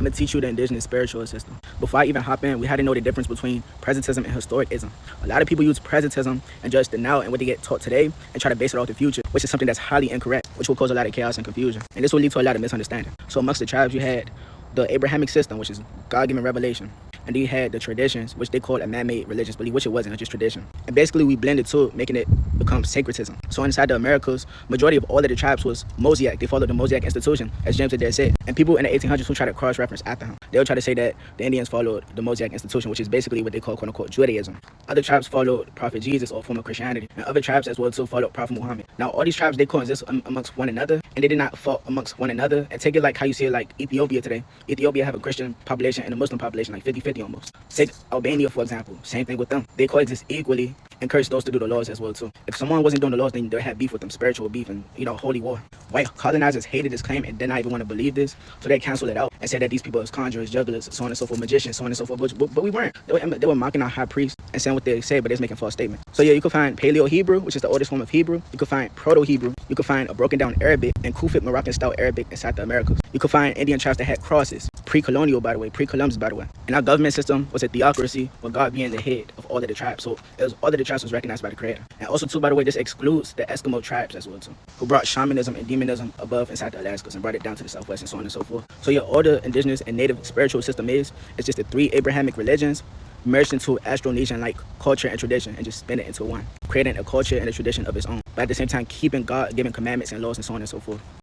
I'm gonna teach you the indigenous spiritual system. Before I even hop in, we had to know the difference between presentism and historicism. A lot of people use presentism and judge the now and what they get taught today and try to base it off the future, which is something that's highly incorrect, which will cause a lot of chaos and confusion. And this will lead to a lot of misunderstanding. So amongst the tribes, you had the Abrahamic system, which is God-given revelation. And then you had the traditions, which they called a man-made religious belief, which it wasn't, it's just tradition. And basically we blended two, making it become syncretism. So inside the Americas, majority of all of the tribes was Mosaic. They followed the Mosaic institution, as James Adair said. And people in the 1800s who try to cross-reference after him, they'll try to say that the Indians followed the Mosaic institution, which is basically what they call quote-unquote Judaism. Other tribes followed Prophet Jesus or form of Christianity, and other tribes as well too followed Prophet Muhammad. Now all these tribes, they coexist amongst one another, and they did not fought amongst one another. And take it like how you see it like Ethiopia today. Ethiopia have a Christian population and a Muslim population, like 50-50 almost. Take Albania, for example, same thing with them. They coexist equally and curse those to do the laws as well too. If someone wasn't doing the laws, then they had beef with them, spiritual beef and, holy war. White colonizers hated this claim and did not even want to believe this, so they canceled it out and said that these people is conjurers, jugglers, so on and so forth, magicians, so on and so forth, but we weren't. They were mocking our high priests and saying what they say, but they're making false statements. So yeah, you can find Paleo-Hebrew, which is the oldest form of Hebrew. You can find Proto-Hebrew. You can find a broken down Arabic and Kufic Moroccan-style Arabic inside the Americas. You can find Indian tribes that had crosses, pre-colonial by the way, pre-Columbus by the way. And our government system was a theocracy with God being the head of all of the tribes. So all of the tribes was recognized by the Creator. And also too, by the way, this excludes the Eskimo tribes as well too, who brought shamanism and demonism above inside the Alaskas and brought it down to the Southwest and so on and so forth. So yeah, all the indigenous and native spiritual system is, it's just the three Abrahamic religions merged into Austronesian-like culture and tradition and just spin it into one, creating a culture and a tradition of its own, but at the same time keeping God-given commandments and laws and so on and so forth.